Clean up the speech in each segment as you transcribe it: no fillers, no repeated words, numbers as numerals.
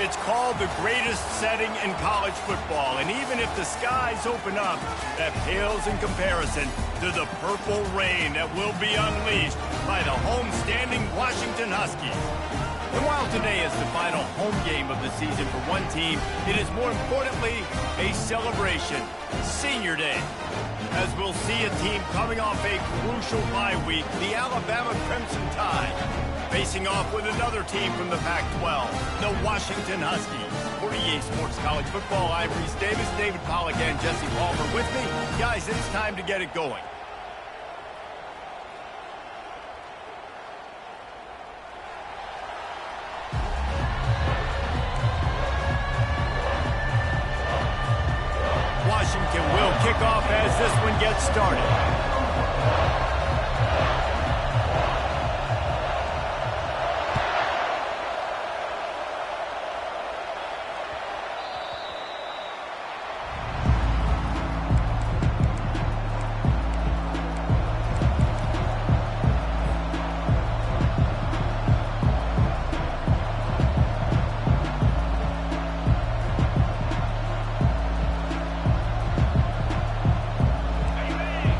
It's called the greatest setting in college football, and even if the skies open up, that pales in comparison to the purple rain that will be unleashed by the homestanding Washington Huskies. And while today is the final home game of the season for one team, it is more importantly a celebration, Senior Day. As we'll see a team coming off a crucial bye week, the Alabama Crimson Tide, facing off with another team from the Pac-12, the Washington Huskies. For EA Sports College Football, I'm Reese Davis, David Pollack, and Jesse Palmer with me. Guys, it's time to get it going. Washington will kick off as this one gets started.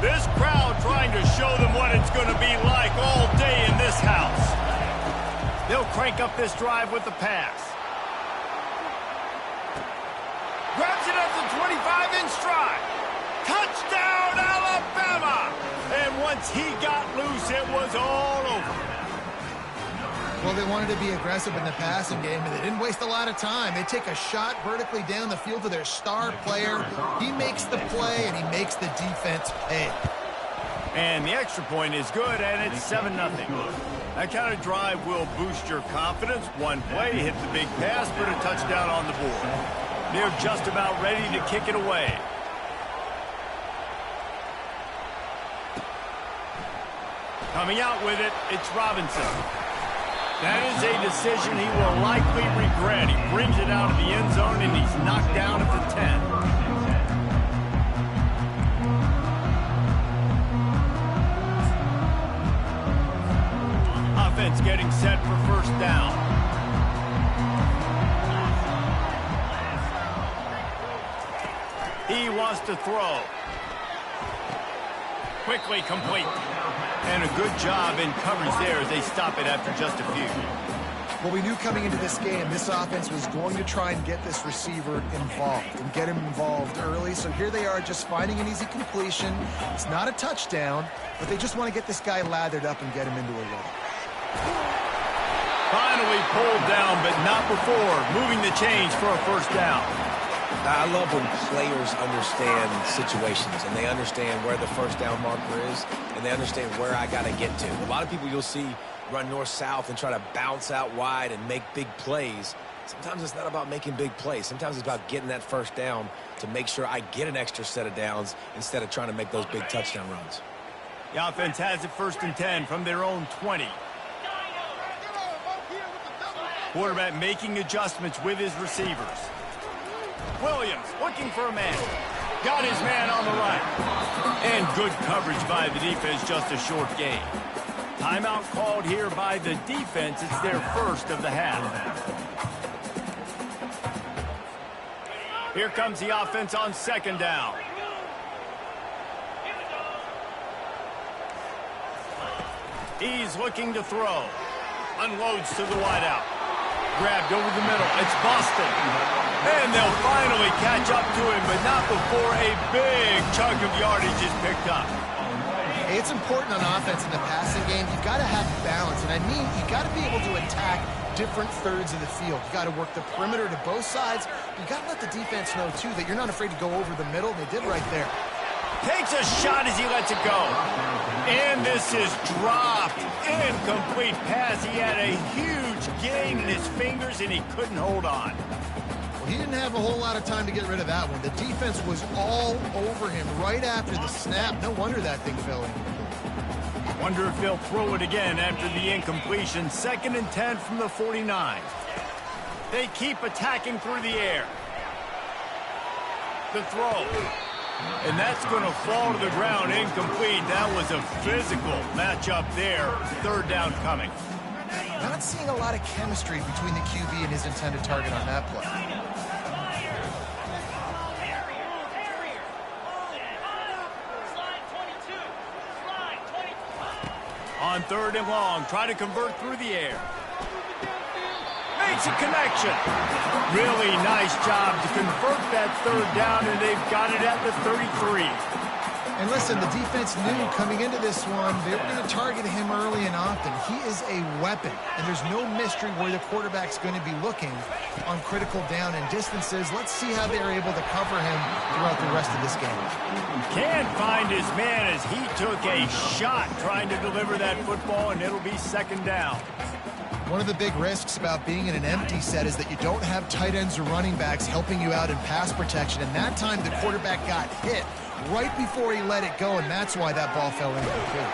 This crowd trying to show them what it's going to be like all day in this house. They'll crank up this drive with the pass. Grabs it at the 25-inch stride. Touchdown, Alabama! And once he got loose, it was all over. Well, they wanted to be aggressive in the passing game, and they didn't waste a lot of time. They take a shot vertically down the field to their star player. He makes the play, and he makes the defense pay. And the extra point is good, and it's 7-0. That kind of drive will boost your confidence. One play, hit the big pass, put a touchdown on the board. They're just about ready to kick it away. Coming out with it, it's Robinson. That is a decision he will likely regret. He brings it out of the end zone, and he's knocked down at the 10. Offense getting set for first down. He wants to throw. Quickly complete. And a good job in coverage there as they stop it after just a few. Well, we knew coming into this game, this offense was going to try and get this receiver involved and get him involved early. So here they are just finding an easy completion. It's not a touchdown, but they just want to get this guy lathered up and get him into a rhythm. Finally pulled down, but not before. Moving the chains for a first down. I love when players understand situations and they understand where the first down marker is and they understand where I got to get to. A lot of people you'll see run north-south and try to bounce out wide and make big plays. Sometimes it's not about making big plays. Sometimes it's about getting that first down to make sure I get an extra set of downs instead of trying to make those big touchdown runs. The offense has it 1st and 10 from their own 20. Quarterback making adjustments with his receivers. Williams looking for a man. Got his man on the right. And good coverage by the defense, just a short gain. Timeout called here by the defense. It's their first of the half. Here comes the offense on 2nd down. He's looking to throw. Unloads to the wideout. Grabbed over the middle. It's Boston. And they'll finally catch up to him, but not before a big chunk of yardage is picked up. Hey, it's important on offense in the passing game. You've got to have balance, and I mean you've got to be able to attack different thirds of the field. You've got to work the perimeter to both sides. You've got to let the defense know, too, that you're not afraid to go over the middle. They did right there. Takes a shot as he lets it go. And this is dropped. Incomplete pass. He had a huge gain in his fingers, and he couldn't hold on. Well, he didn't have a whole lot of time to get rid of that one. The defense was all over him right after the snap. No wonder that thing fell in. Wonder if they'll throw it again after the incompletion. 2nd and 10 from the 49. They keep attacking through the air. The throw. And that's going to fall to the ground incomplete. That was a physical matchup there. 3rd down coming. Not seeing a lot of chemistry between the QB and his intended target on that play. On 3rd and long, try to convert through the air. Makes a connection. Really nice job to convert that 3rd down, and they've got it at the 33. And listen, the defense knew coming into this one, they were going to target him early and often. He is a weapon, and there's no mystery where the quarterback's going to be looking on critical down and distances. Let's see how they're able to cover him throughout the rest of this game. Can't find his man as he took a shot trying to deliver that football, and it'll be 2nd down. One of the big risks about being in an empty set is that you don't have tight ends or running backs helping you out in pass protection, and that time the quarterback got hit right before he let it go, and that's why that ball fell incomplete.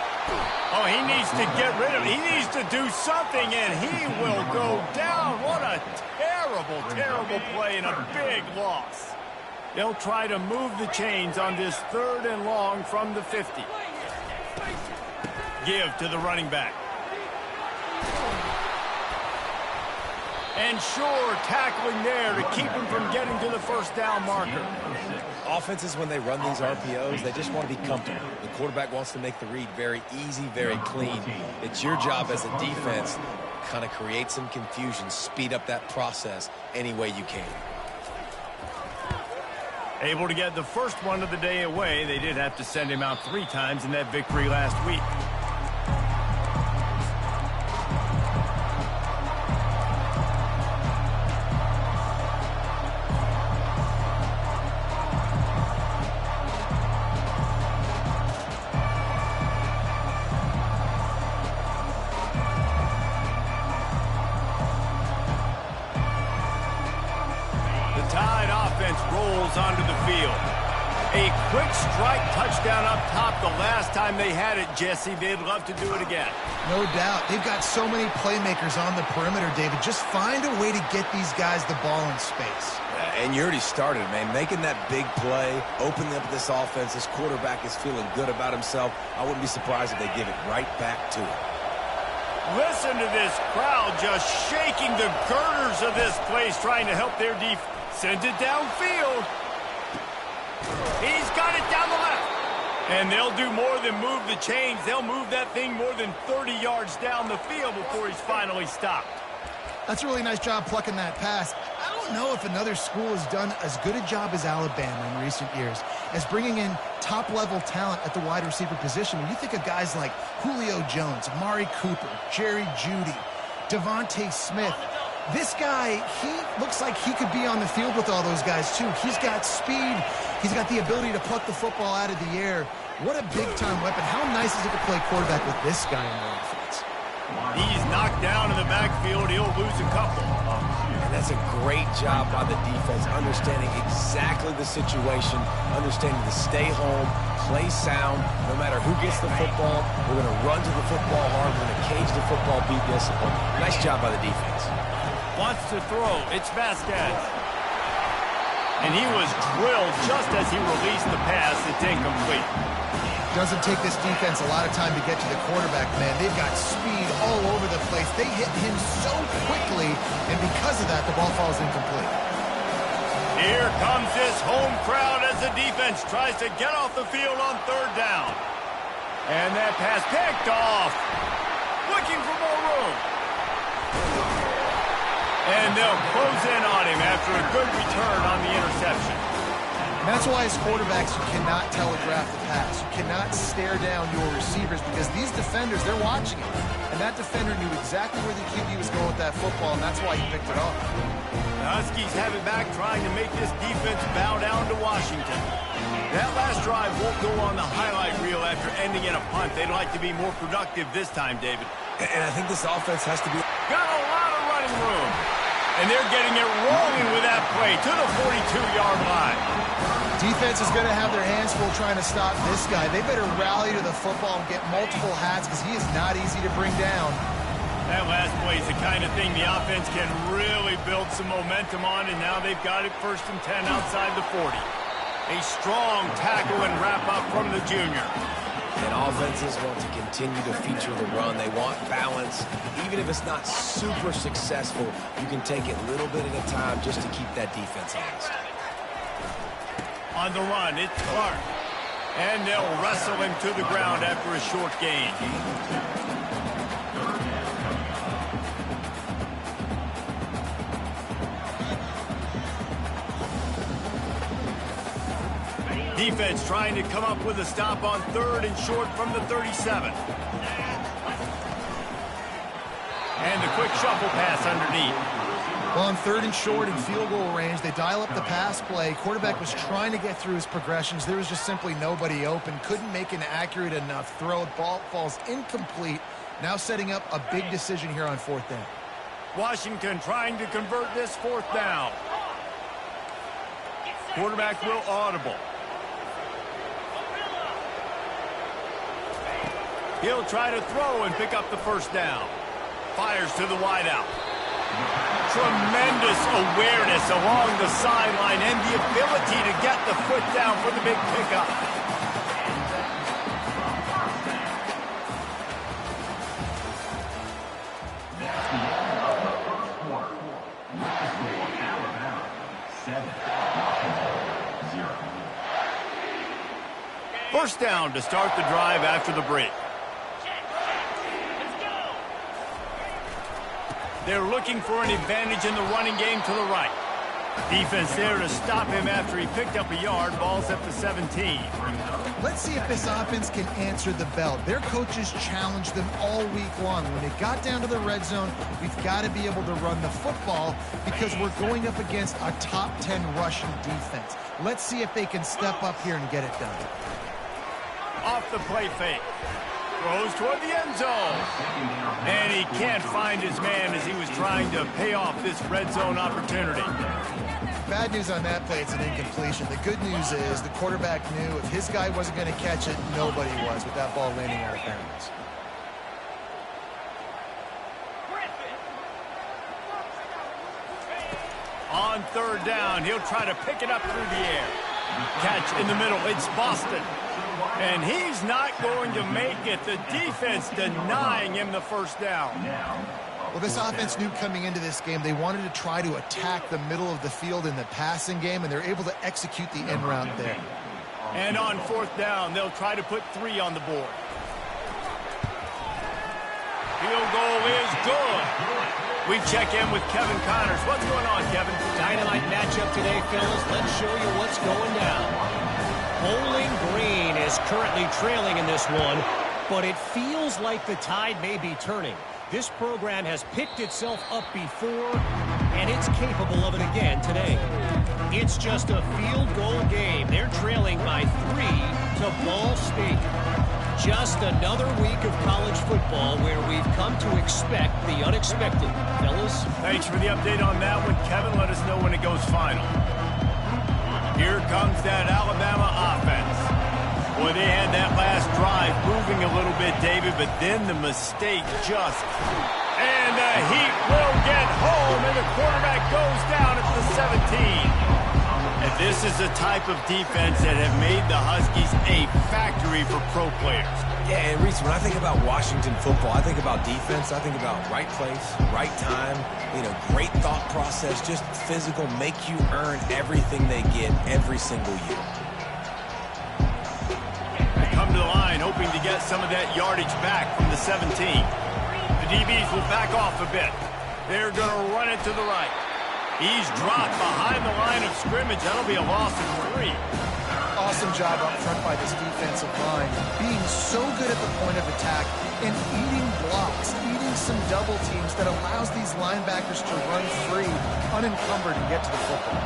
Oh, he needs to get rid of it. He needs to do something, and he will go down. What a terrible, terrible play and a big loss. They'll try to move the chains on this 3rd and long from the 50. Give to the running back. And sure, tackling there to keep him from getting to the 1st down marker. Offenses, when they run these RPOs, they just want to be comfortable. The quarterback wants to make the read very easy, very clean. It's your job as a defense to kind of create some confusion, speed up that process any way you can. Able to get the first one of the day away. They did have to send him out 3 times in that victory last week. Rolls onto the field. A quick strike touchdown up top the last time they had it, Jesse. They'd love to do it again. No doubt. They've got so many playmakers on the perimeter, David. Just find a way to get these guys the ball in space. And you already started, man. Making that big play, opening up this offense. This quarterback is feeling good about himself. I wouldn't be surprised if they give it right back to him. Listen to this crowd just shaking the girders of this place, trying to help their defense. Sends it downfield. He's got it down the left. And they'll do more than move the chains. They'll move that thing more than 30 yards down the field before he's finally stopped. That's a really nice job plucking that pass. I don't know if another school has done as good a job as Alabama in recent years as bringing in top-level talent at the wide receiver position. When you think of guys like Julio Jones, Amari Cooper, Jerry Jeudy, Devontae Smith, this guy, he looks like he could be on the field with all those guys, too. He's got speed. He's got the ability to pluck the football out of the air. What a big-time weapon. How nice is it to play quarterback with this guy in the offense? He's knocked down in the backfield. He'll lose a couple. And that's a great job by the defense, understanding exactly the situation, understanding to stay home, play sound. No matter who gets the football, we're going to run to the football hard. We're going to cage the football, be disciplined. Nice job by the defense. Wants to throw. It's Vasquez. And he was drilled just as he released the pass. It's incomplete. Doesn't take this defense a lot of time to get to the quarterback, man. They've got speed all over the place. They hit him so quickly, and because of that, the ball falls incomplete. Here comes this home crowd as the defense tries to get off the field on 3rd down. And that pass picked off. Looking for more room. And they'll close in on him after a good return on the interception. And that's why as quarterbacks, you cannot telegraph the pass. You cannot stare down your receivers because these defenders, they're watching it. And that defender knew exactly where the QB was going with that football, and that's why he picked it off. The Huskies have it back, trying to make this defense bow down to Washington. That last drive won't go on the highlight reel after ending in a punt. They'd like to be more productive this time, David. And I think this offense has to be... Got a lot of running room. And they're getting it rolling with that play to the 42-yard line. Defense is going to have their hands full trying to stop this guy. They better rally to the football and get multiple hats because he is not easy to bring down. That last play is the kind of thing the offense can really build some momentum on, and now they've got it 1st and 10 outside the 40. A strong tackle and wrap-up from the junior. And offenses want to continue to feature the run. They want balance. Even if it's not super successful, you can take it a little bit at a time just to keep that defense honest. On the run, it's Clark. And they'll wrestle him to the ground after a short gain. Defense trying to come up with a stop on 3rd and short from the 37. And the quick shuffle pass underneath. Well, on 3rd and short in field goal range, they dial up the pass play. Quarterback was trying to get through his progressions. There was just simply nobody open. Couldn't make an accurate enough throw. Ball falls incomplete. Now setting up a big decision here on 4th down. Washington trying to convert this 4th down. Quarterback will audible. He'll try to throw and pick up the 1st down. Fires to the wideout. Tremendous awareness along the sideline and the ability to get the foot down for the big pickup. First down to start the drive after the break. They're looking for an advantage in the running game to the right. Defense there to stop him after he picked up a yard. Ball's at the 17. Let's see if this offense can answer the bell. Their coaches challenged them all week long. When it got down to the red zone, we've got to be able to run the football because we're going up against a top 10 rushing defense. Let's see if they can step up here and get it done. Off the play fake. Throws toward the end zone. And he can't find his man as he was trying to pay off this red zone opportunity. Bad news on that play, it's an incompletion. The good news is the quarterback knew if his guy wasn't going to catch it, nobody was with that ball landing out of bounds. On 3rd down, he'll try to pick it up through the air. Catch in the middle, it's Boston. And he's not going to make it. The defense denying him the 1st down. Well, this offense knew coming into this game they wanted to try to attack the middle of the field in the passing game, and they're able to execute the end route there. And on 4th down, they'll try to put 3 on the board. Field goal is good. We check in with Kevin Connors. What's going on, Kevin? Dynamite matchup today, fellas. Let's show you what's going down. Bowling Green is currently trailing in this one, but it feels like the tide may be turning. This program has picked itself up before, and it's capable of it again today. It's just a field goal game. They're trailing by 3 to Ball State. Just another week of college football where we've come to expect the unexpected. Fellas? Thanks for the update on that one, Kevin. Let us know when it goes final. Here comes that Alabama offense. Boy, they had that last drive moving a little bit, David, but then the mistake just... And the Heat will get home, and the quarterback goes down at the 17. And this is the type of defense that have made the Huskies a factory for pro players. Yeah, and Reese, when I think about Washington football, I think about defense, I think about right place, right time, great thought process, just physical, make you earn everything they get every single year. They come to the line hoping to get some of that yardage back from the 17. The DBs will back off a bit. They're going to run it to the right. He's dropped behind the line of scrimmage. That'll be a loss of 3. Awesome job up front by this defensive line, being so good at the point of attack and eating blocks, eating some double teams that allows these linebackers to run free, unencumbered, and get to the football.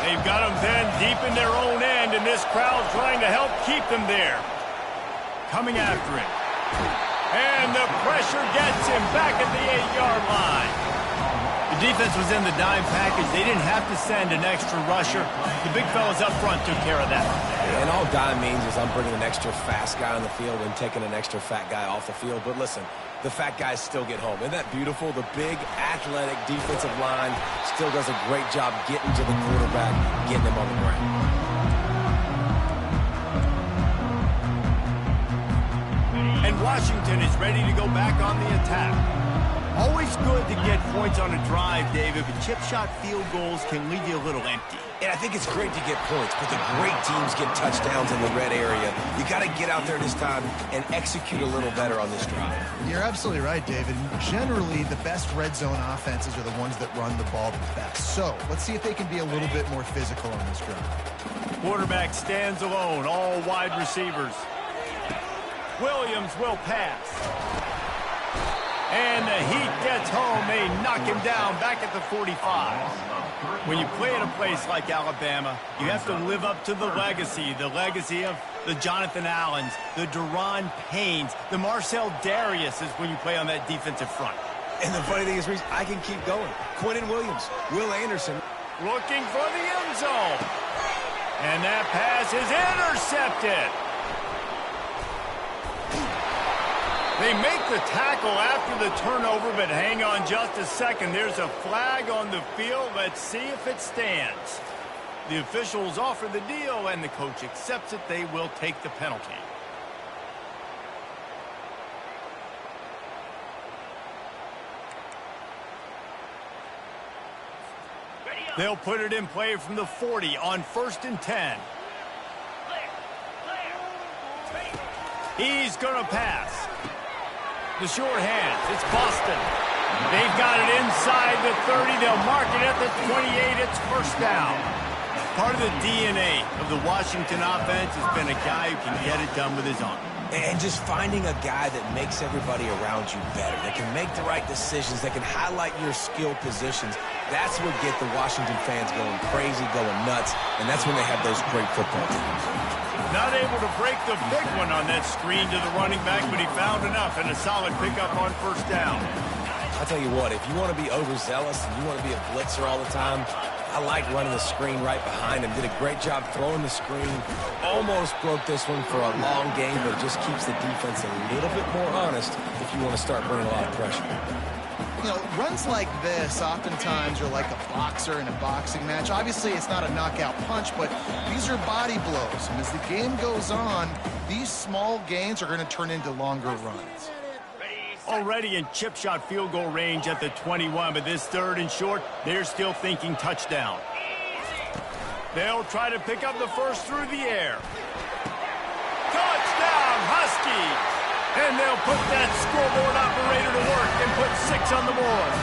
They've got them then deep in their own end, and this crowd trying to help keep them there. Coming after him. And the pressure gets him back at the 8-yard line. The defense was in the dime package. They didn't have to send an extra rusher. The big fellas up front took care of that. And all dime means is I'm bringing an extra fast guy on the field and taking an extra fat guy off the field. But listen, the fat guys still get home. Isn't that beautiful? The big, athletic defensive line still does a great job getting to the quarterback, getting him on the ground. Washington is ready to go back on the attack. Always good to get points on a drive, David, but chip shot field goals can leave you a little empty. And I think it's great to get points, but the great teams get touchdowns in the red area. You got to get out there this time and execute a little better on this drive. You're absolutely right, David. Generally, the best red zone offenses are the ones that run the ball the best. So let's see if they can be a little bit more physical on this drive. Quarterback stands alone, all wide receivers. Williams will pass. And the Heat gets home. They knock him down back at the 45. When you play at a place like Alabama, you have to live up to the legacy of the Jonathan Allens, the Deron Paynes, the Marcel Dariuses when you play on that defensive front. And the funny thing is, Reese, I can keep going. Quentin Williams, Will Anderson. Looking for the end zone. And that pass is intercepted. They make the tackle after the turnover, but hang on just a second. There's a flag on the field. Let's see if it stands. The officials offer the deal, and the coach accepts it. They will take the penalty. They'll put it in play from the 40 on 1st and 10. He's going to pass. The short hands. It's Boston. They've got it inside the 30. They'll mark it at the 28. It's first down. Part of the DNA of the Washington offense has been a guy who can get it done with his arm. And just finding a guy that makes everybody around you better, that can make the right decisions, that can highlight your skill positions. That's what get the Washington fans going crazy, going nuts, and that's when they have those great football teams. Not able to break the big one on that screen to the running back, but he found enough and a solid pickup on first down. I'll tell you what, if you want to be overzealous and you want to be a blitzer all the time, I like running the screen right behind him. Did a great job throwing the screen. Almost broke this one for a long game, but it just keeps the defense a little bit more honest if you want to start bringing a lot of pressure. You know, runs like this oftentimes are like a boxer in a boxing match. Obviously, it's not a knockout punch, but these are body blows. And as the game goes on, these small gains are going to turn into longer runs. Already in chip shot field goal range at the 21, but this 3rd and short, they're still thinking touchdown. They'll try to pick up the first through the air. Touchdown, Husky! And they'll put that scoreboard operator to work and put 6 on the board.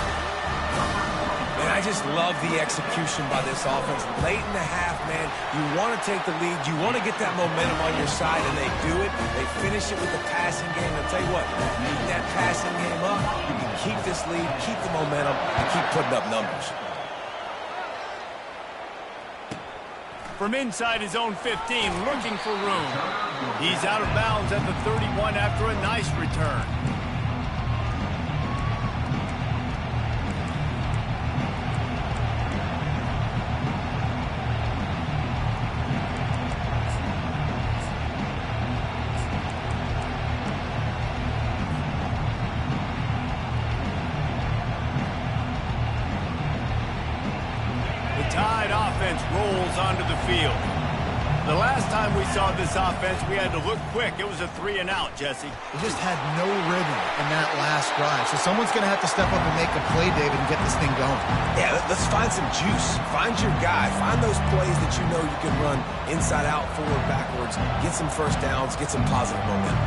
And I just love the execution by this offense. Late in the half, man, you want to take the lead. You want to get that momentum on your side, and they do it. They finish it with the passing game. I'll tell you what, keep that passing game up. You can keep this lead, keep the momentum, and keep putting up numbers. From inside his own 15, looking for room. He's out of bounds at the 31 after a nice return. Tide offense rolls onto the field. The last time we saw this offense, we had to look quick. It was a 3 and out, Jesse. They just had no rhythm in that last drive. So someone's going to have to step up and make a play, David, and get this thing going. Yeah, let's find some juice. Find your guy. Find those plays that you know you can run inside out, forward, backwards. Get some first downs. Get some positive momentum.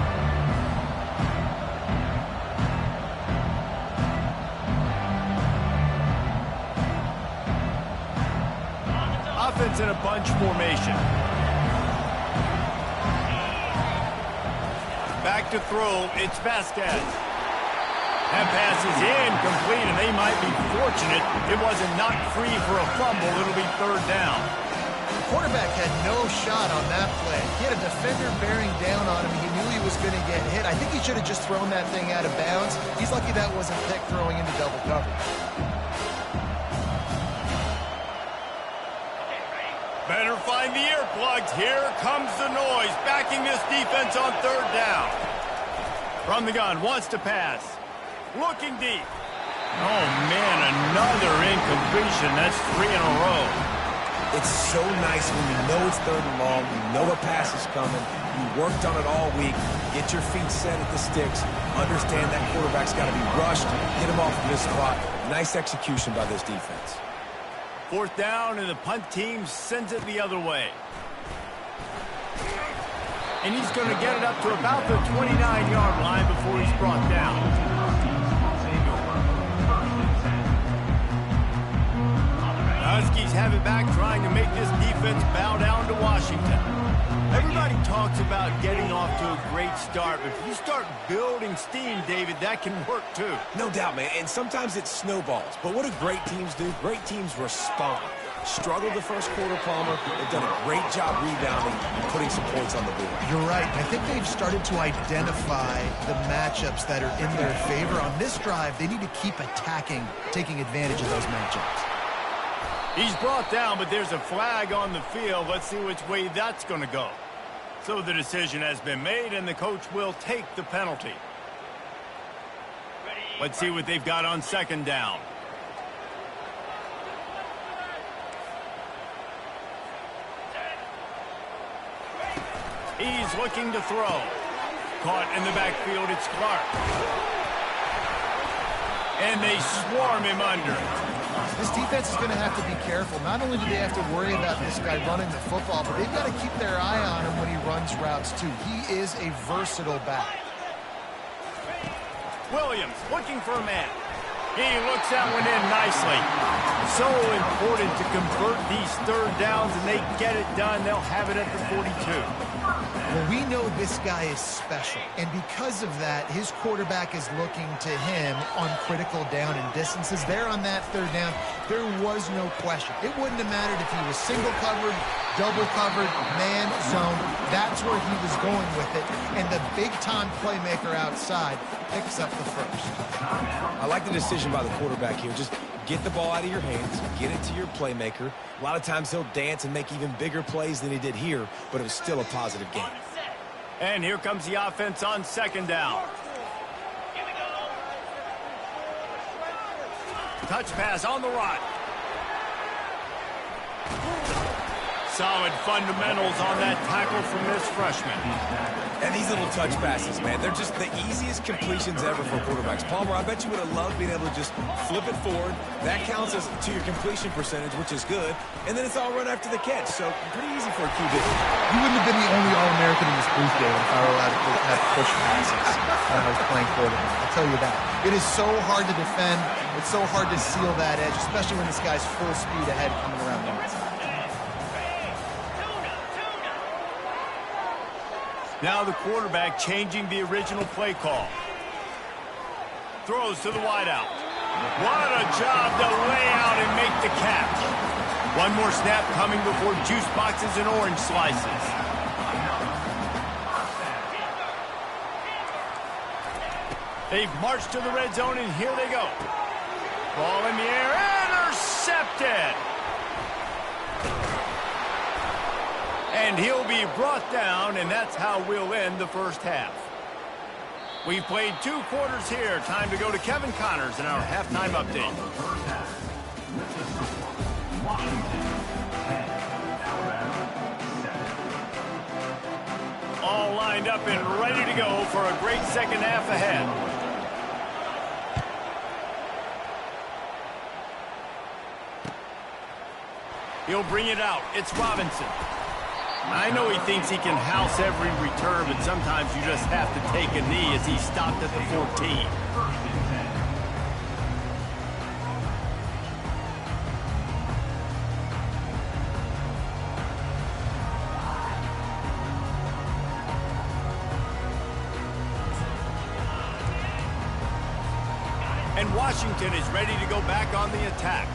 Offense in a bunch formation. Back to throw, it's Vasquez. That pass is incomplete, and they might be fortunate it wasn't knocked free for a fumble. It'll be 3rd down. The quarterback had no shot on that play. He had a defender bearing down on him. He knew he was going to get hit. I think he should have just thrown that thing out of bounds. He's lucky that wasn't picked throwing into double coverage. Better find the earplugs. Here comes the noise, backing this defense on 3rd down. From the gun, wants to pass. Looking deep. Oh, man, another incompletion. That's 3 in a row. It's so nice when you know it's 3rd and long, you know a pass is coming, you worked on it all week, get your feet set at the sticks, understand that quarterback's got to be rushed, get him off of this spot. Nice execution by this defense. 4th down, and the punt team sends it the other way. And he's going to get it up to about the 29-yard line before he's brought down. Huskies have it back, trying to make this defense bow down to Washington. Everybody talks about getting off to a great start, but if you start building steam, David, that can work too. No doubt, man, and sometimes it snowballs. But what do great teams do? Great teams respond. Struggled the first quarter, Palmer. They've done a great job rebounding and putting some points on the board. You're right. I think they've started to identify the matchups that are in their favor. On this drive, they need to keep attacking, taking advantage of those matchups. He's brought down, but there's a flag on the field. Let's see which way that's going to go. So the decision has been made, and the coach will take the penalty. Let's see what they've got on 2nd down. He's looking to throw. Caught in the backfield, it's Clark. And they swarm him under. This defense is going to have to be careful. Not only do they have to worry about this guy running the football, but they've got to keep their eye on him when he runs routes too. He is a versatile back. Williams looking for a man. He looks that one in nicely. So important to convert these 3rd downs, and they get it done. They'll have it at the 42. Well, we know this guy is special, and because of that, his quarterback is looking to him on critical down and distances. There on that 3rd down, there was no question. It wouldn't have mattered if he was single covered, double covered, man zone. That's where he was going with it, and the big-time playmaker outside picks up the first. I like the decision by the quarterback here. Just get the ball out of your hands, get it to your playmaker. A lot of times he'll dance and make even bigger plays than he did here, but it was still a positive game. And here comes the offense on 2nd down. Touch pass on the run. Solid fundamentals on that tackle from this freshman. And these little touch passes, man, they're just the easiest completions ever for quarterbacks. Palmer, I bet you would have loved being able to just flip it forward. That counts as to your completion percentage, which is good. And then it's all run after the catch, so pretty easy for a QB. You wouldn't have been the only All-American in this booth, David, if I were allowed to have push passes when I was playing quarterback. I'll tell you that. It is so hard to defend. It's so hard to seal that edge, especially when this guy's full speed ahead coming around the outside. Now the quarterback changing the original play call. Throws to the wideout. What a job to lay out and make the catch. One more snap coming before juice boxes and orange slices. They've marched to the red zone, and here they go. Ball in the air, intercepted. And he'll be brought down, and that's how we'll end the first half. We've played 2 quarters here. Time to go to Kevin Connors in our halftime update. All lined up and ready to go for a great second half ahead. He'll bring it out. It's Robinson. I know he thinks he can house every return, but sometimes you just have to take a knee as he stopped at the 14. And Washington is ready to go back on the attack.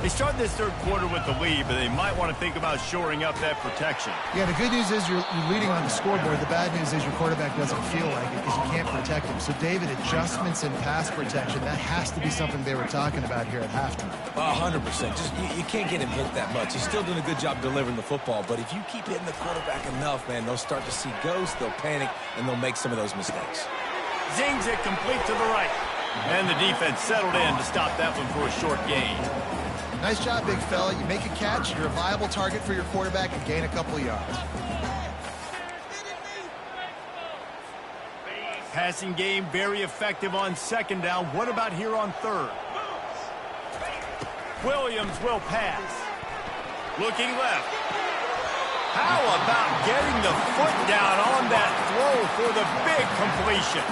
They started this 3rd quarter with the lead, but they might want to think about shoring up that protection. Yeah, the good news is you're leading on the scoreboard. The bad news is your quarterback doesn't feel like it because you can't protect him. So, David, adjustments in pass protection, that has to be something they were talking about here at halftime. 100%. Just you can't get him hit that much. He's still doing a good job delivering the football, but if you keep hitting the quarterback enough, man, they'll start to see ghosts, they'll panic, and they'll make some of those mistakes. Zings it complete to the right. And the defense settled in to stop that one for a short gain. Nice job, big fella. You make a catch, you're a viable target for your quarterback and gain a couple of yards. Passing game very effective on second down. What about here on third? Williams will pass. Looking left. How about getting the foot down on that throw for the big completion?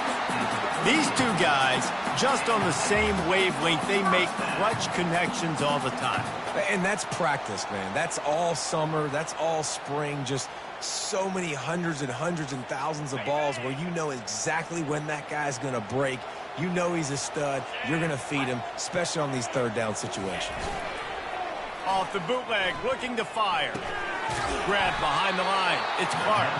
These two guys, just on the same wavelength, they make clutch connections all the time. And that's practice, man. That's all summer. That's all spring. Just so many hundreds and thousands of balls where you know exactly when that guy's going to break. You know he's a stud. You're going to feed him, especially on these third down situations. Off the bootleg, looking to fire. Grabbed behind the line. It's Clark.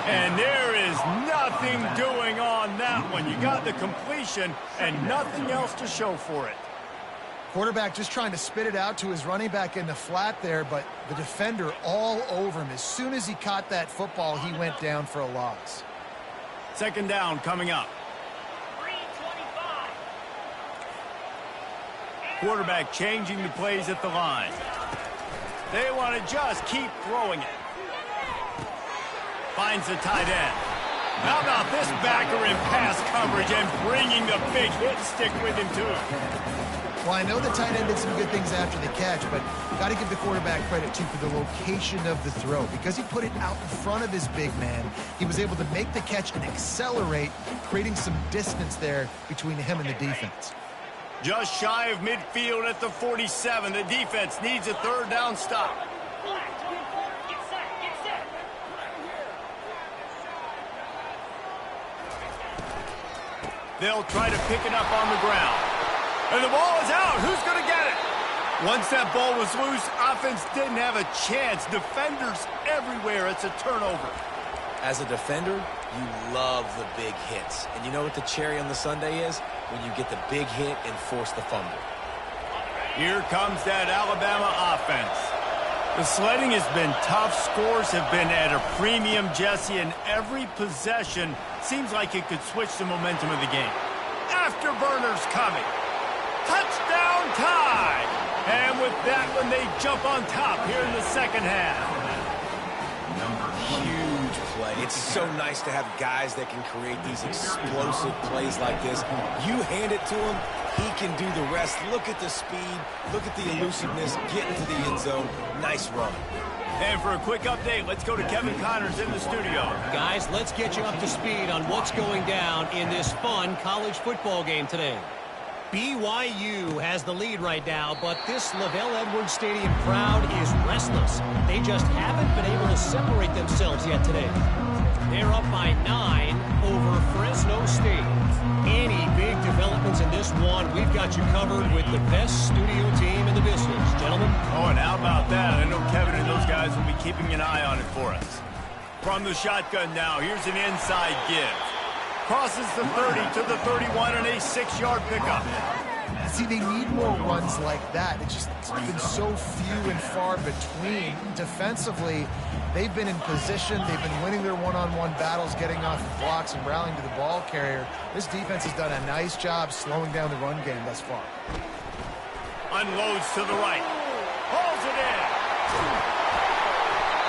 And there is nothing doing on that one. You got the completion and nothing else to show for it. Quarterback just trying to spit it out to his running back in the flat there, but the defender all over him. As soon as he caught that football, he went down for a loss. Second down coming up. Quarterback changing the plays at the line. They want to just keep throwing it. Finds the tight end. How about this backer in pass coverage and bringing the big hit stick with him too? Well, I know the tight end did some good things after the catch, but got to give the quarterback credit, too, for the location of the throw. Because he put it out in front of his big man, he was able to make the catch and accelerate, creating some distance there between him and the defense. Just shy of midfield at the 47. The defense needs a third down stop. They'll try to pick it up on the ground. And the ball is out. Who's going to get it? Once that ball was loose, offense didn't have a chance. Defenders everywhere. It's a turnover. As a defender, you love the big hits. And you know what the cherry on the sundae is? When you get the big hit and force the fumble. Here comes that Alabama offense. The sledding has been tough. Scores have been at a premium, Jesse, and every possession seems like it could switch the momentum of the game. Afterburners coming. Touchdown tie! And with that one, they jump on top here in the second half. Huge play. It's so nice to have guys that can create these explosive plays like this. You hand it to him, he can do the rest. Look at the speed. Look at the elusiveness. Get into the end zone. Nice run. And for a quick update, let's go to Kevin Connors in the studio. Guys, let's get you up to speed on what's going down in this fun college football game today. BYU has the lead right now, but this LaVell Edwards Stadium crowd is restless. They just haven't been able to separate themselves yet today. They're up by 9 over Fresno State. Any big developments in this one, we've got you covered with the best studio team in the business. Gentlemen? Oh, and how about that? I know Kevin and those guys will be keeping an eye on it for us. From the shotgun now, here's an inside give. Crosses the 30 to the 31 and a 6-yard pickup. See, they need more runs like that. It's been so few and far between. Defensively, they've been in position. They've been winning their one-on-one battles, getting off the blocks and rallying to the ball carrier. This defense has done a nice job slowing down the run game thus far. Unloads to the right. Pulls it in.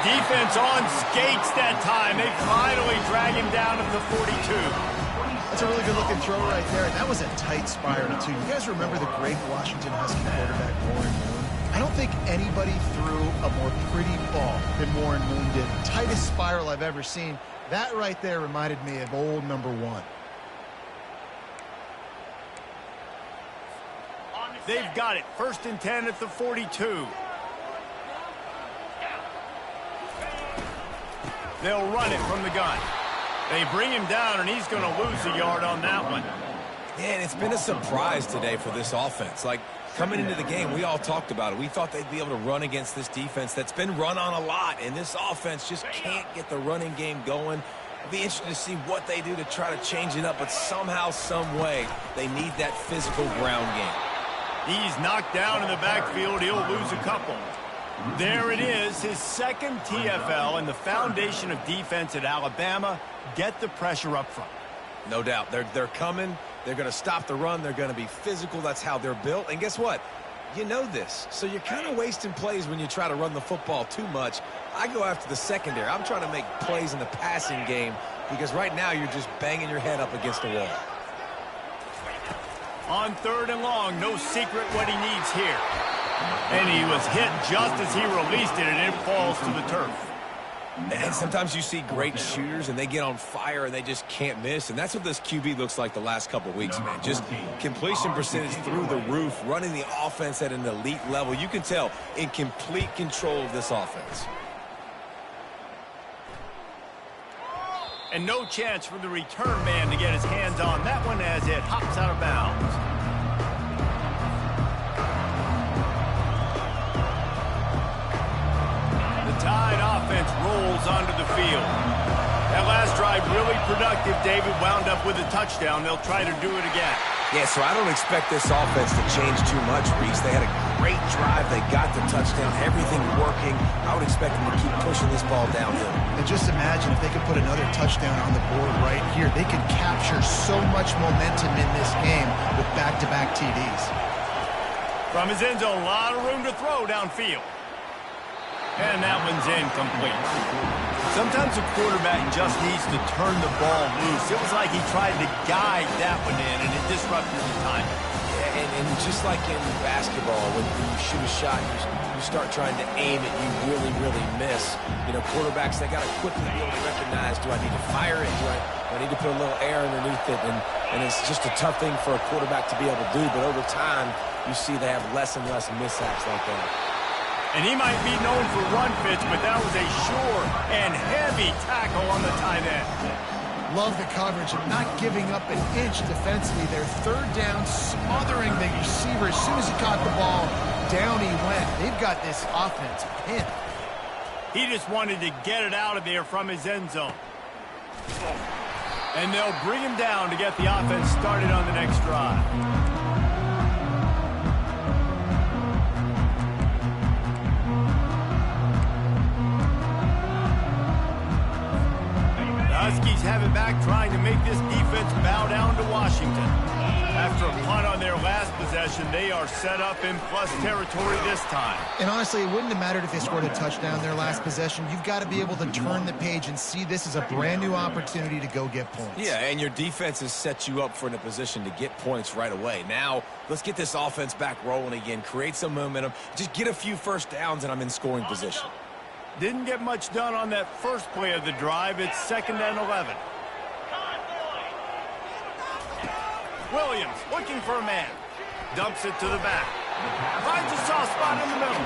Defense on skates that time. They finally drag him down at the 42. That's a really good-looking throw right there. And that was a tight spiral, too. You guys remember the great Washington Husky quarterback, Warren Moon? I don't think anybody threw a more pretty ball than Warren Moon did. Tightest spiral I've ever seen. That right there reminded me of old number 1. They've got it. 1st and 10 at the 42. They'll run it from the gun. They bring him down, and he's going to lose a yard on that one. Man, it's been a surprise today for this offense. Like, coming into the game, we all talked about it. We thought they'd be able to run against this defense that's been run on a lot, and this offense just can't get the running game going. It'll be interesting to see what they do to try to change it up, but somehow, some way, they need that physical ground game. He's knocked down in the backfield. He'll lose a couple. There it is, his second TFL, and the foundation of defense at Alabama. Get the pressure up front. No doubt. They're coming. They're going to stop the run. They're going to be physical. That's how they're built. And guess what? You know this, so you're kind of wasting plays when you try to run the football too much. I go after the secondary. I'm trying to make plays in the passing game because right now you're just banging your head up against the wall. On 3rd and long, no secret what he needs here. And he was hit just as he released it, and it falls to the turf. And sometimes you see great shooters, and they get on fire, and they just can't miss. And that's what this QB looks like the last couple of weeks, man. Just completion percentage through the roof, running the offense at an elite level. You can tell in complete control of this offense. And no chance for the return man to get his hands on that one as it hops out of bounds. The Tide offense rolls onto the field. That last drive really productive. David wound up with a touchdown. They'll try to do it again. Yeah, so I don't expect this offense to change too much, Reese. They had a great drive. They got the touchdown. Everything working. I would expect them to keep pushing this ball downhill. And just imagine if they could put another touchdown on the board right here. They could capture so much momentum in this game with back-to-back TDs. From his end zone, a lot of room to throw downfield. And that one's incomplete. Sometimes a quarterback just needs to turn the ball loose. It was like he tried to guide that one in, and it disrupted the timing. Yeah, and just like in basketball, when you shoot a shot, you start trying to aim it, you really miss. You know, quarterbacks, they got to quickly be able to recognize, do I need to fire it? Do I need to put a little air underneath it? And it's just a tough thing for a quarterback to be able to do, but over time, you see they have less and less mishaps like that. And he might be known for run fits, but that was a sure and heavy tackle on the tight end. Love the coverage and not giving up an inch defensively. Their 3rd down, smothering the receiver. As soon as he caught the ball, down he went. They've got this offense pinned. He just wanted to get it out of there from his end zone. And they'll bring him down to get the offense started on the next drive. Huskies have it back, trying to make this defense bow down to Washington. After a punt on their last possession, they are set up in plus territory this time. And honestly, it wouldn't have mattered if they scored a touchdown their last possession. You've got to be able to turn the page and see this as a brand new opportunity to go get points. Yeah, and your defense has set you up for in a position to get points right away. Now, let's get this offense back rolling again, create some momentum, just get a few first downs, and I'm in scoring position. Didn't get much done on that first play of the drive. It's 2nd and 11. Williams looking for a man. Dumps it to the back. Finds a soft spot in the middle.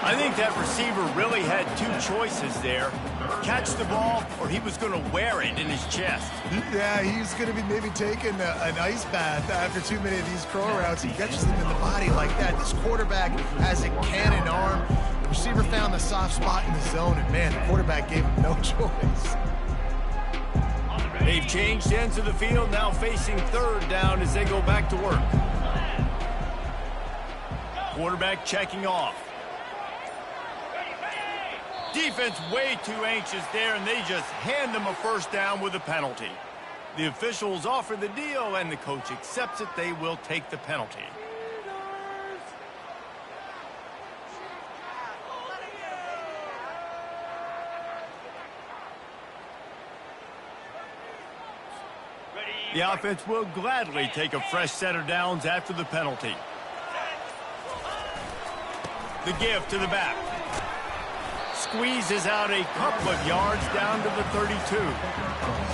I think that receiver really had 2 choices there. Catch the ball, or he was going to wear it in his chest. Yeah, he's going to be maybe taking an ice bath after too many of these crow routes. He catches them in the body like that. This quarterback has a cannon arm. The receiver found the soft spot in the zone, and man, the quarterback gave him no choice. They've changed ends of the field, now facing 3rd down as they go back to work. Quarterback checking off. Defense way too anxious there, and they just hand them a first down with a penalty. The officials offer the deal, and the coach accepts it. They will take the penalty. The offense will gladly take a fresh set of downs after the penalty. The give to the back. Squeezes out a couple of yards down to the 32.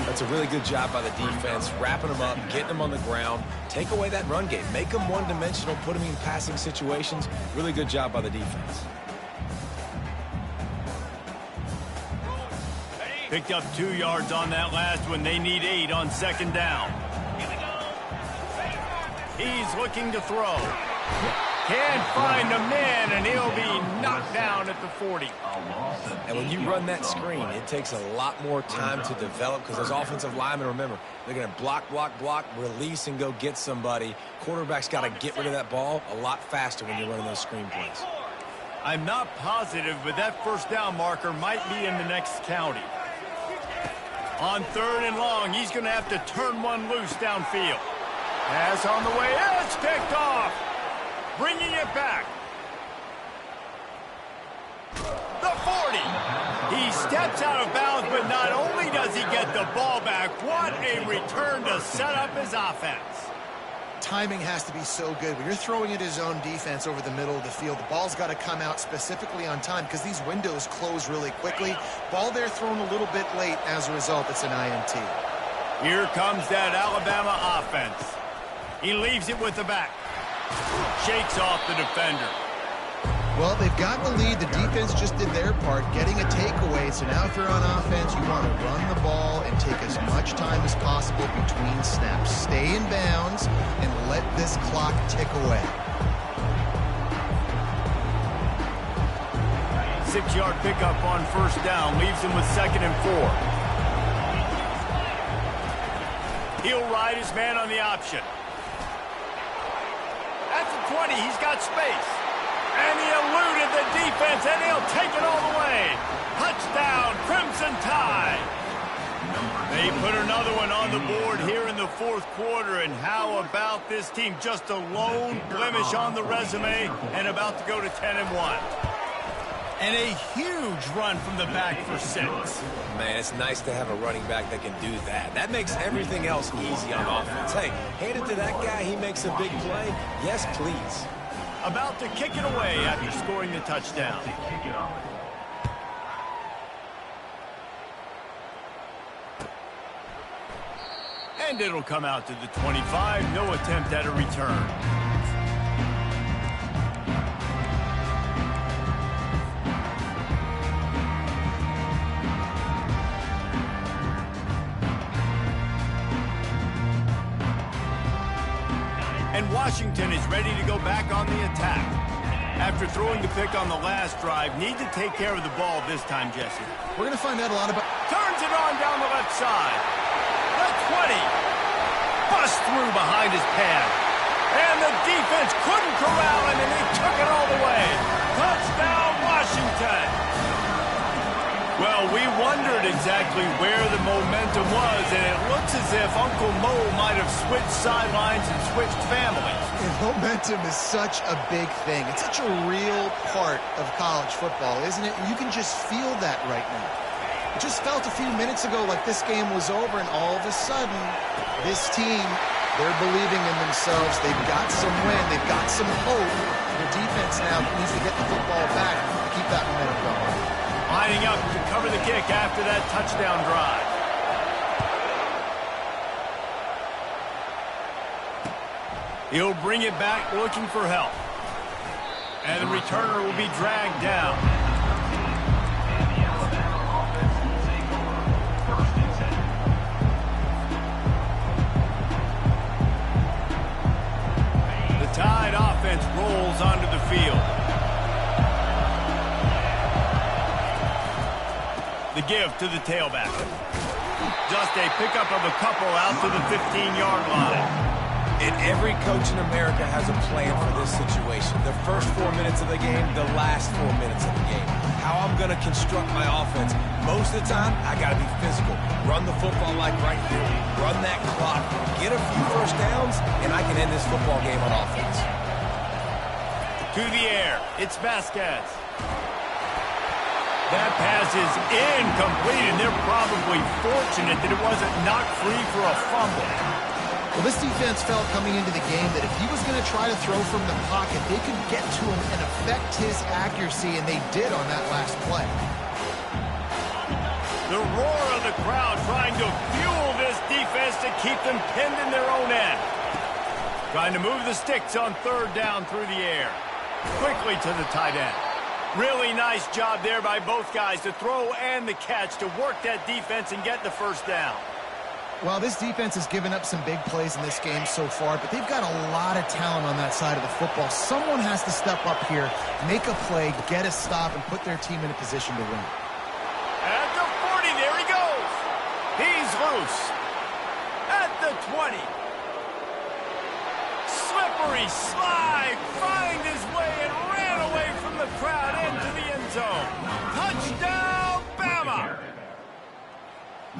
That's a really good job by the defense, wrapping them up, getting them on the ground, take away that run game, make them one-dimensional, put them in passing situations. Really good job by the defense. Picked up 2 yards on that last one. They need 8 on 2nd down. He's looking to throw. Can't find a man, and he'll be knocked down at the 40. And when you run that screen, it takes a lot more time to develop because those offensive linemen, remember, they're going to block, release, and go get somebody. Quarterback's got to get rid of that ball a lot faster when you're running those screen plays. I'm not positive, but that first down marker might be in the next county. On 3rd and long, he's going to have to turn one loose downfield. Pass on the way. It's picked off. bringing it back. The 40. He steps out of bounds, but not only does he get the ball back, what a return to set up his offense. Timing has to be so good. When you're throwing at his own defense over the middle of the field, the ball's got to come out specifically on time because these windows close really quickly. Ball there thrown a little bit late. As a result, it's an INT. Here comes that Alabama offense. He leaves it with the back. Shakes off the defender. Well, they've got the lead. The defense just did their part, getting a takeaway. So now if you're on offense, you want to run the ball and take as much time as possible between snaps. Stay in bounds and let this clock tick away. 6-yard pickup on first down leaves him with 2nd and 4. He'll ride his man on the option. At the 20, he's got space. And he eluded the defense, and he'll take it all the way. Touchdown, Crimson Tide. They put another one on the board here in the 4th quarter, and how about this team? Just a lone blemish on the resume and about to go to 10-1. And a huge run from the back for 6. Man, it's nice to have a running back that can do that. That makes everything else easy on offense. Hey, hand it to that guy, he makes a big play. Yes, please. About to kick it away after scoring the touchdown. And it'll come out to the 25. No attempt at a return. And Washington is ready to go back on the attack. After throwing the pick on the last drive, need to take care of the ball this time, Jesse. We're going to find out a lot about... Turns it on down the left side. The 20. Bust through behind his pad. And the defense couldn't corral him, and they took it all the way. Touchdown, Washington. Well, we wondered exactly where the momentum was, and it looks as if Uncle Mo might have switched sidelines and switched families. And momentum is such a big thing. It's such a real part of college football, isn't it? And you can just feel that right now. It just felt a few minutes ago like this game was over, and all of a sudden, this team, they're believing in themselves. They've got some wind. They've got some hope. Their defense now needs to get the football back to keep that momentum going. Lining up to cover the kick after that touchdown drive. He'll bring it back looking for help. And the returner will be dragged down. The Tide offense rolls onto the field. The give to the tailback. Just a pickup of a couple out to the 15-yard line. And every coach in America has a plan for this situation. The first 4 minutes of the game, the last 4 minutes of the game. How I'm going to construct my offense. Most of the time, I got to be physical. Run the football like right here. Run that clock. Get a few first downs, and I can end this football game on offense. To the air. It's Vasquez. That pass is incomplete, and they're probably fortunate that it wasn't knocked free for a fumble. Well, this defense felt coming into the game that if he was going to try to throw from the pocket, they could get to him and affect his accuracy, and they did on that last play. The roar of the crowd trying to fuel this defense to keep them pinned in their own end. Trying to move the sticks on 3rd down through the air. Quickly to the tight end. Really nice job there by both guys to throw and the catch to work that defense and get the first down. Well, this defense has given up some big plays in this game so far, but they've got a lot of talent on that side of the football. Someone has to step up here, make a play, get a stop, and put their team in a position to win. At the 40, there he goes. He's loose. At the 20. Slippery slide, find his way and ran away from the crowd into the end zone. Touchdown, Bama!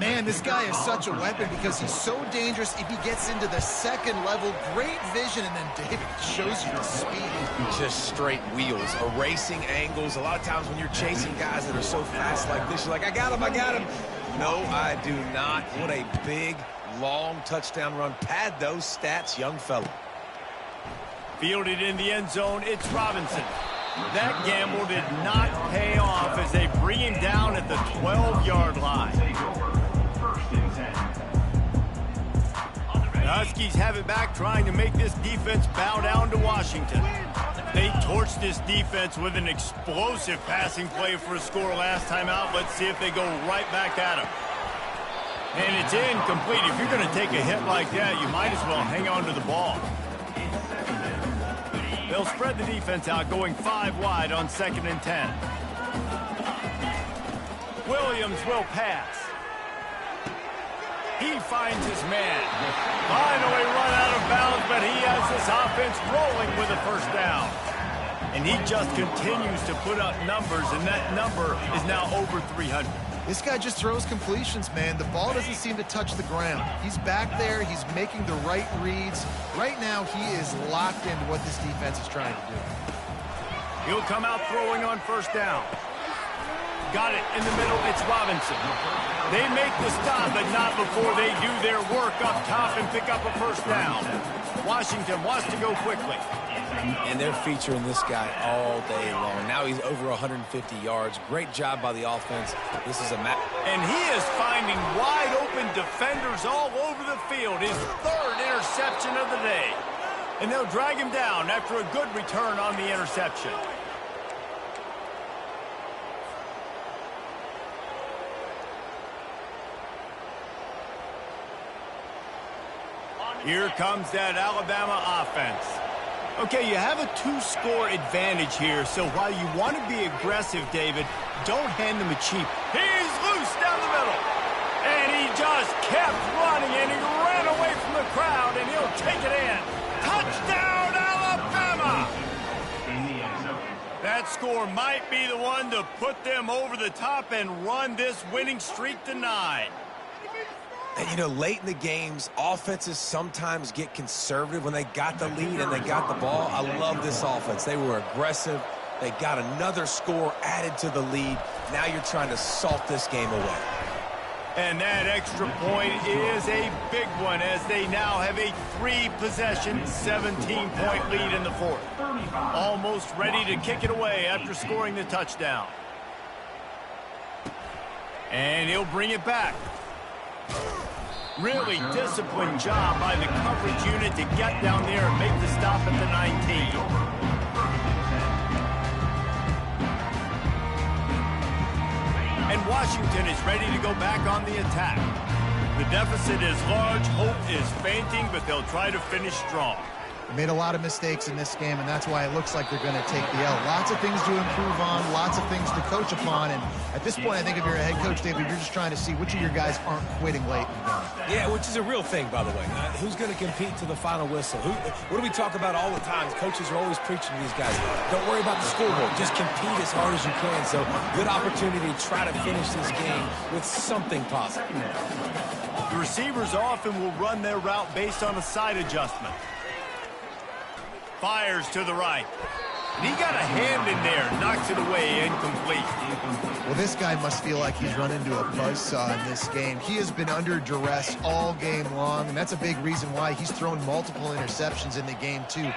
Man, this guy is such a weapon because he's so dangerous if he gets into the second level. Great vision, and then David shows you the speed. Just straight wheels, erasing angles. A lot of times when you're chasing guys that are so fast like this, you're like, I got him, I got him. No, I do not. What a big, long touchdown run. Pad those stats, young fella. Fielded in the end zone, it's Robinson. That gamble did not pay off as they bring him down at the 12-yard line. The Huskies have it back, trying to make this defense bow down to Washington. They torched this defense with an explosive passing play for a score last time out. Let's see if they go right back at him. And it's incomplete. If you're going to take a hit like that, you might as well hang on to the ball. They'll spread the defense out, going 5 wide on 2nd and 10. Williams will pass. He finds his man. Finally run out of bounds, but he has this offense rolling with a first down. And he just continues to put up numbers, and that number is now over 300. This guy just throws completions, man. The ball doesn't seem to touch the ground. He's back there. He's making the right reads. Right now, he is locked into what this defense is trying to do. He'll come out throwing on first down. Got it in the middle. It's Robinson. They make the stop, but not before they do their work up top and pick up a first down. Washington wants to go quickly. And they're featuring this guy all day long. Now he's over 150 yards. Great job by the offense. This is a match. And he is finding wide open defenders all over the field. His 3rd interception of the day. And they'll drag him down after a good return on the interception. Here comes that Alabama offense. Okay, you have a 2-score advantage here, so while you want to be aggressive, David, don't hand them a cheap. He's loose down the middle. And he just kept running, and he ran away from the crowd, and he'll take it in. Touchdown, Alabama! That score might be the one to put them over the top and run this winning streak to 9. And, you know, late in the games, offenses sometimes get conservative when they got the lead and they got the ball. I love this offense. They were aggressive. They got another score added to the lead. Now you're trying to salt this game away. And that extra point is a big one as they now have a 3-possession, 17-point lead in the 4th. Almost ready to kick it away after scoring the touchdown. And he'll bring it back. Really disciplined job by the coverage unit to get down there and make the stop at the 19. And Washington is ready to go back on the attack. The deficit is large, hope is fainting, but they'll try to finish strong. They made a lot of mistakes in this game, and that's why it looks like they're going to take the L. Lots of things to improve on, lots of things to coach upon, and at this point, I think if you're a head coach, David, you're just trying to see which of your guys aren't quitting late in the game. Yeah, which is a real thing, by the way. Who's going to compete to the final whistle? What do we talk about all the time? Coaches are always preaching to these guys. Don't worry about the scoreboard. Just compete as hard as you can. So, good opportunity to try to finish this game with something positive. The receivers often will run their route based on a side adjustment. Fires to the right. And he got a hand in there, knocks it away, incomplete. Well, this guy must feel like he's run into a buzzsaw in this game. He has been under duress all game long, and that's a big reason why he's thrown multiple interceptions in the game, too.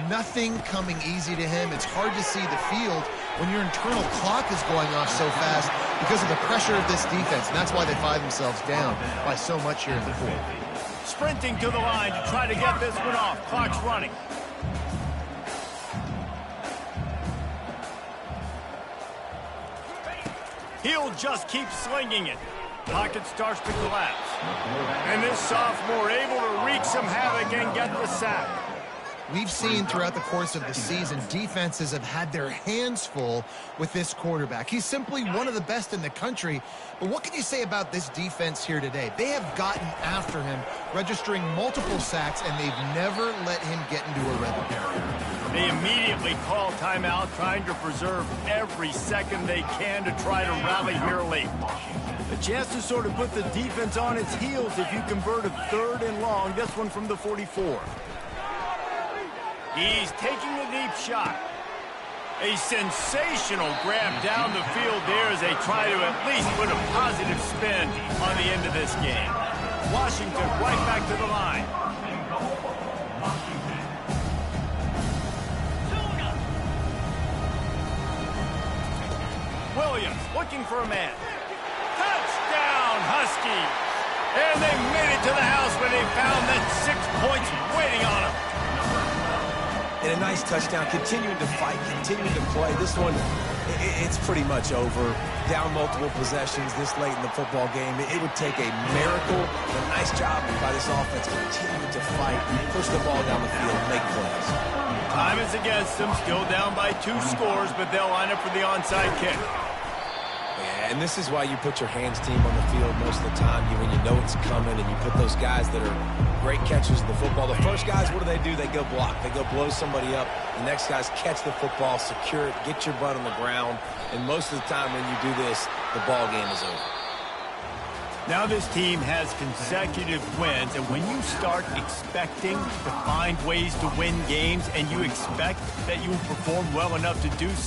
Nothing coming easy to him. It's hard to see the field when your internal clock is going off so fast because of the pressure of this defense, and that's why they find themselves down by so much here in the 4th. Sprinting to the line to try to get this one off. Clock's running. He'll just keep slinging it. Pocket starts to collapse. And this sophomore able to wreak some havoc and get the sack. We've seen throughout the course of the season, defenses have had their hands full with this quarterback. He's simply one of the best in the country. But what can you say about this defense here today? They have gotten after him, registering multiple sacks, and they've never let him get into a red area. They immediately call timeout, trying to preserve every second they can to try to rally here late. A chance to sort of put the defense on its heels if you convert a 3rd and long. This one from the 44. He's taking a deep shot. A sensational grab down the field there as they try to at least put a positive spin on the end of this game. Washington right back to the line. Williams looking for a man. Touchdown, Huskies! And they made it to the house when they found that 6 points waiting on them. And a nice touchdown, continuing to fight, continuing to play. This one, it's pretty much over. Down multiple possessions this late in the football game. It would take a miracle. A nice job by this offense, continuing to fight, push the ball down the field, make plays. Time is against them, still down by 2 scores, but they'll line up for the onside kick. Yeah, and this is why you put your hands team on the field most of the time when you know it's coming, and you put those guys that are great catchers of the football. The first guys, what do? They go block. They go blow somebody up. The next guys catch the football, secure it, get your butt on the ground, and most of the time when you do this, the ball game is over. Now this team has consecutive wins, and when you start expecting to find ways to win games and you expect that you will perform well enough to do so,